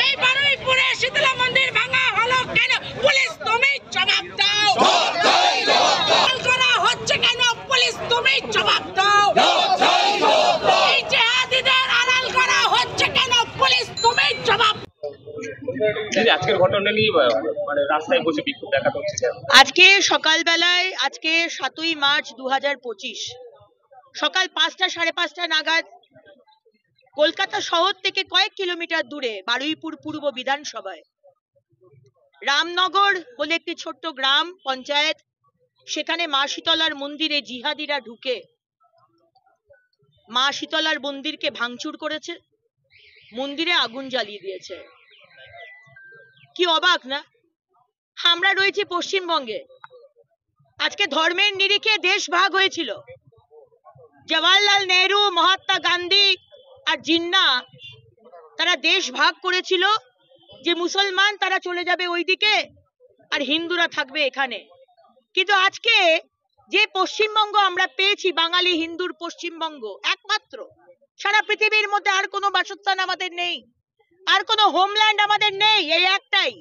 এই বারুইপুরে শীতলা মন্দির ভাঙা হলো কেন? পুলিশ তুমি জবাব দাও। করা হচ্ছে কেন? পুলিশ তুমি জবাব দাও। এই জিহাদিদের আড়াল করা হচ্ছে কেন? পুলিশ তুমি জবাব। আজকের ঘটনা নিয়ে মানে রাস্তায় বসে বিক্ষোভ দেখাতে হচ্ছে। আজকে সকালবেলায়, আজকে 7ই মার্চ 2025 সকাল 5টা সাড়ে 5টা নাগাদ কলকাতা শহর থেকে কয়েক কিলোমিটার দূরে বারুইপুর পূর্ব বিধানসভায় রামনগর বলে একটি ছোট্ট গ্রাম পঞ্চায়েত, সেখানে মা শীতলার মন্দিরে জিহাদিরা ঢুকে মা শীতলার মন্দিরকে ভাঙচুর করেছে, মন্দিরে আগুন জ্বালিয়ে দিয়েছে। কি অবাক না? আমরা রয়েছি পশ্চিমবঙ্গে। আজকে ধর্মের নিরিখে দেশ ভাগ হয়েছিল। জওয়াহরলাল নেহরু, মহাত্মা গান্ধী আর জিন্না তারা দেশ ভাগ করেছিল যে মুসলমান তারা চলে যাবে ওইদিকে আর হিন্দুরা থাকবে এখানে। কিন্তু আজকে যে পশ্চিমবঙ্গ আমরা পেয়েছি, বাঙালি হিন্দুর পশ্চিমবঙ্গ একমাত্র, সারা পৃথিবীর মধ্যে আর কোনো বাসস্থান আমাদের নেই, আর কোনো হোমল্যান্ড আমাদের নেই, এই একটাই।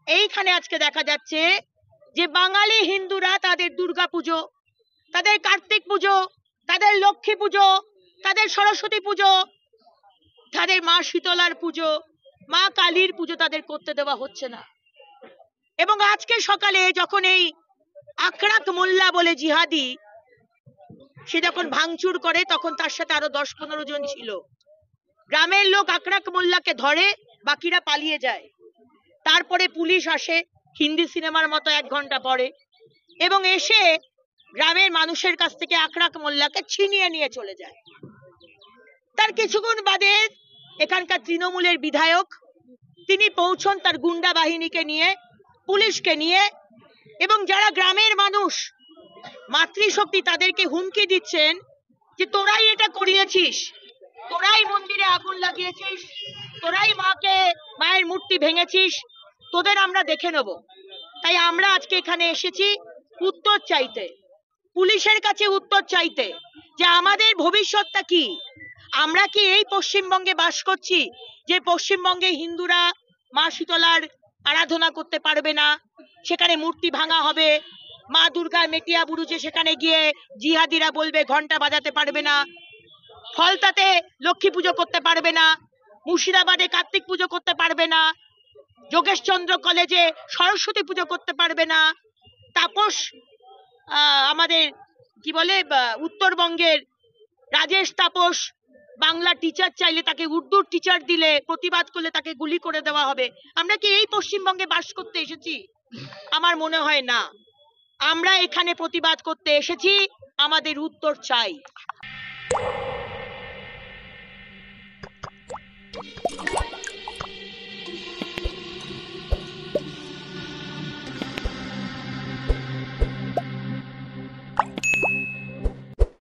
এইখানে আজকে দেখা যাচ্ছে যে বাঙালি হিন্দুরা তাদের দুর্গা পুজো, তাদের কার্তিক পুজো, তাদের লক্ষ্মী পুজো, তাদের সরস্বতী পুজো, তাদের মা শীতলার পুজো, মা কালীর পুজো তাদের করতে দেওয়া হচ্ছে না। এবং আজকে সকালে যখন এই আকরাক মোল্লা বলে জিহাদি সে যখন ভাঙচুর করে, তখন তার সাথে আরো 10-15 জন ছিল। গ্রামের লোক আকরাক মোল্লাকে ধরে, বাকিরা পালিয়ে যায়। তারপরে পুলিশ আসে হিন্দি সিনেমার মতো 1 ঘন্টা পরে, এবং এসে গ্রামের মানুষের কাছ থেকে আকরাক মোল্লাকে ছিনিয়ে নিয়ে চলে যায়। তার কিছুক্ষণ বাদে এখানকার তৃণমূলের বিধায়ক তিনি পৌঁছন তার গুন্ডা বাহিনীকে নিয়ে, পুলিশকে নিয়ে, এবং যারা গ্রামের মানুষ মাতৃশক্তি তাদেরকে হুমকি দিচ্ছেন যে তোরাই এটা করিয়েছিস, তোরাই মন্দিরে আগুন লাগিয়েছিস, তোরাই মায়ের মূর্তি ভেঙেছিস, তোদের আমরা দেখে নেব। তাই আমরা আজকে এখানে এসেছি উত্তর চাইতে, পুলিশের কাছে উত্তর চাইতে যে আমাদের ভবিষ্যৎটা কি। আমরা কি এই পশ্চিমবঙ্গে বাস করছি যে পশ্চিমবঙ্গে হিন্দুরা মা শীতলার আরাধনা করতে পারবে না, সেখানে মূর্তি ভাঙা হবে, মা দুর্গার মেটিয়া বুরুজে সেখানে গিয়ে জিহাদিরা বলবে ঘন্টা বাজাতে পারবে না, ফলতাতে লক্ষ্মী পুজো করতে পারবে না, মুর্শিদাবাদে কার্তিক পুজো করতে পারবে না, যোগেশচন্দ্র কলেজে সরস্বতী পুজো করতে পারবে না, তাপস আমাদের কি বলে উত্তরবঙ্গের রাজেশ তাপস বাংলা টিচার চাইলে তাকে উর্দুর টিচার দিলে, প্রতিবাদ করলে তাকে গুলি করে দেওয়া হবে। আমরা কি এই পশ্চিমবঙ্গে বাস করতে এসেছি? আমার মনে হয় না। আমরা এখানে প্রতিবাদ করতে এসেছি, আমাদের উত্তর চাই।